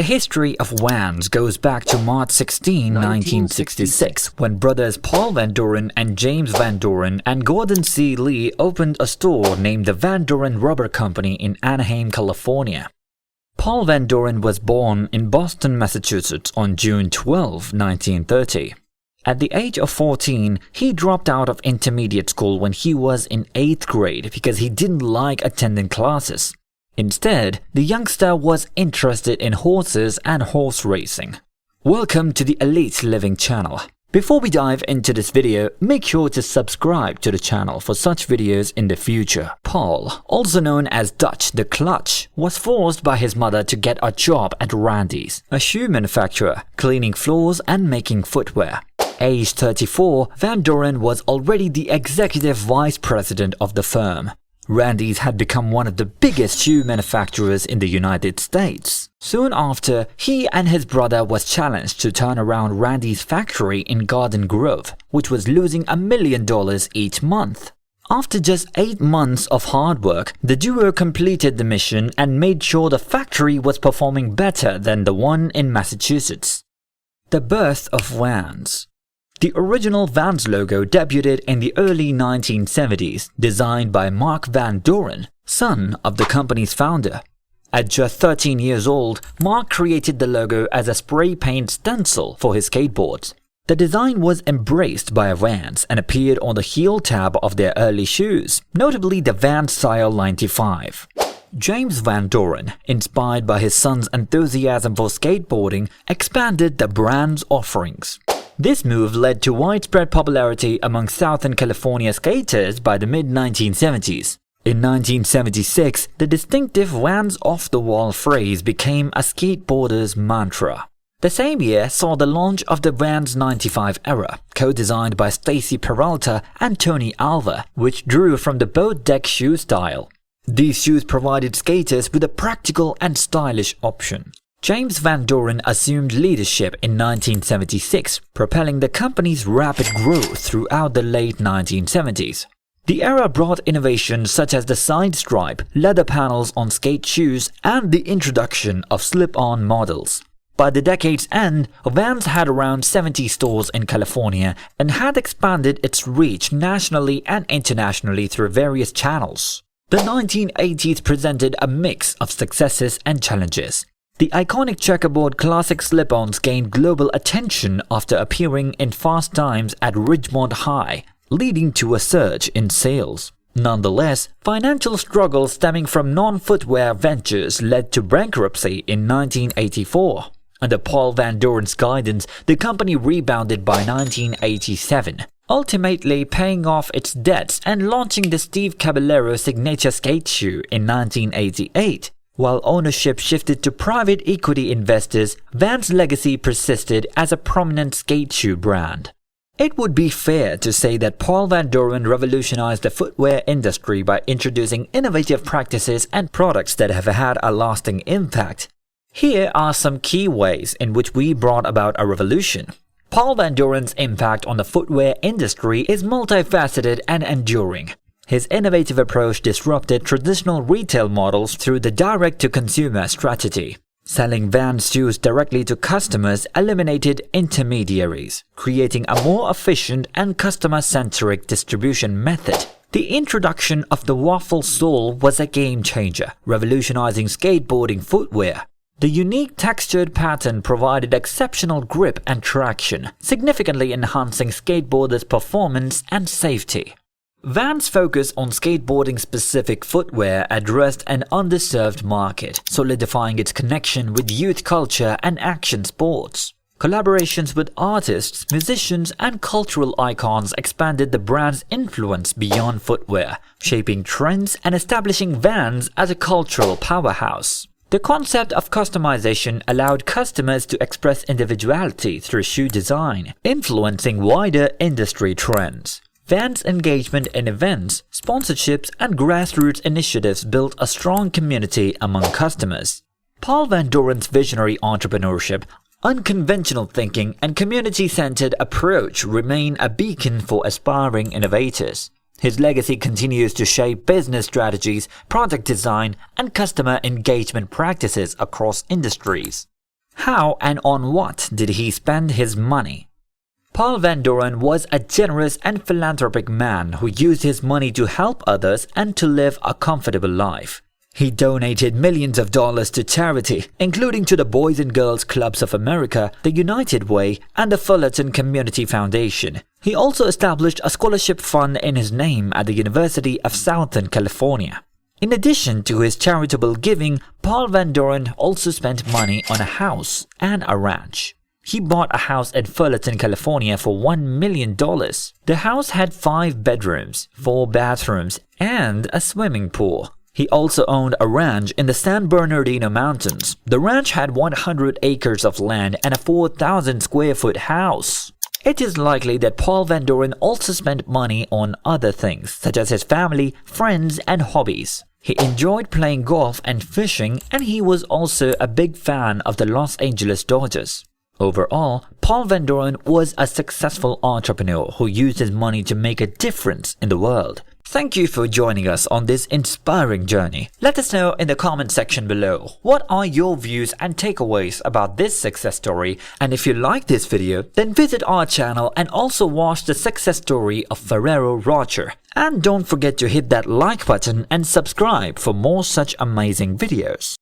The history of Vans goes back to March 16, 1966, when brothers Paul Van Doren and James Van Doren and Gordon C. Lee opened a store named the Van Doren Rubber Company in Anaheim, California. Paul Van Doren was born in Boston, Massachusetts on June 12, 1930. At the age of 14, he dropped out of intermediate school when he was in 8th grade because he didn't like attending classes. Instead, the youngster was interested in horses and horse racing. Welcome to the Elite Living channel. Before we dive into this video, make sure to subscribe to the channel for such videos in the future. Paul, also known as Dutch the Clutch, was forced by his mother to get a job at Randy's, a shoe manufacturer, cleaning floors and making footwear. Aged 34, Van Doren was already the executive vice president of the firm. Randy's had become one of the biggest shoe manufacturers in the United States. Soon after, he and his brother was challenged to turn around Randy's factory in Garden Grove, which was losing $1 million each month. After just 8 months of hard work, the duo completed the mission and made sure the factory was performing better than the one in Massachusetts. The birth of Vans. The original Vans logo debuted in the early 1970s, designed by Mark Van Doren, son of the company's founder. At just 13 years old, Mark created the logo as a spray paint stencil for his skateboards. The design was embraced by Vans and appeared on the heel tab of their early shoes, notably the Vans Style 95. James Van Doren, inspired by his son's enthusiasm for skateboarding, expanded the brand's offerings. This move led to widespread popularity among Southern California skaters by the mid-1970s. In 1976, the distinctive Vans off-the-wall phrase became a skateboarder's mantra. The same year saw the launch of the Vans 95 era, co-designed by Stacy Peralta and Tony Alva, which drew from the boat deck shoe style. These shoes provided skaters with a practical and stylish option. James Van Doren assumed leadership in 1976, propelling the company's rapid growth throughout the late 1970s. The era brought innovations such as the side stripe, leather panels on skate shoes, and the introduction of slip-on models. By the decade's end, Vans had around 70 stores in California and had expanded its reach nationally and internationally through various channels. The 1980s presented a mix of successes and challenges. The iconic checkerboard classic slip-ons gained global attention after appearing in Fast Times at Ridgemont High, leading to a surge in sales. Nonetheless, financial struggles stemming from non-footwear ventures led to bankruptcy in 1984. Under Paul Van Doren's guidance, the company rebounded by 1987, ultimately paying off its debts and launching the Steve Caballero signature skate shoe in 1988. While ownership shifted to private equity investors, Vans' legacy persisted as a prominent skate shoe brand. It would be fair to say that Paul Van Doren revolutionized the footwear industry by introducing innovative practices and products that have had a lasting impact. Here are some key ways in which we brought about a revolution. Paul Van Doren's impact on the footwear industry is multifaceted and enduring. His innovative approach disrupted traditional retail models through the direct-to-consumer strategy. Selling Vans shoes directly to customers eliminated intermediaries, creating a more efficient and customer-centric distribution method. The introduction of the waffle sole was a game-changer, revolutionizing skateboarding footwear. The unique textured pattern provided exceptional grip and traction, significantly enhancing skateboarders' performance and safety. Vans' focus on skateboarding-specific footwear addressed an underserved market, solidifying its connection with youth culture and action sports. Collaborations with artists, musicians, and cultural icons expanded the brand's influence beyond footwear, shaping trends and establishing Vans as a cultural powerhouse. The concept of customization allowed customers to express individuality through shoe design, influencing wider industry trends. Vans' engagement in events, sponsorships, and grassroots initiatives built a strong community among customers. Paul Van Doren's visionary entrepreneurship, unconventional thinking, and community-centered approach remain a beacon for aspiring innovators. His legacy continues to shape business strategies, product design, and customer engagement practices across industries. How and on what did he spend his money? Paul Van Doren was a generous and philanthropic man who used his money to help others and to live a comfortable life. He donated millions of dollars to charity, including to the Boys and Girls Clubs of America, the United Way, and the Fullerton Community Foundation. He also established a scholarship fund in his name at the University of Southern California. In addition to his charitable giving, Paul Van Doren also spent money on a house and a ranch. He bought a house in Fullerton, California for $1 million. The house had 5 bedrooms, 4 bathrooms, and a swimming pool. He also owned a ranch in the San Bernardino Mountains. The ranch had 100 acres of land and a 4,000 square foot house. It is likely that Paul Van Doren also spent money on other things, such as his family, friends, and hobbies. He enjoyed playing golf and fishing, and he was also a big fan of the Los Angeles Dodgers. Overall, Paul Van Doren was a successful entrepreneur who used his money to make a difference in the world. Thank you for joining us on this inspiring journey. Let us know in the comment section below. What are your views and takeaways about this success story? And if you like this video, then visit our channel and also watch the success story of Ferrero Rocher. And don't forget to hit that like button and subscribe for more such amazing videos.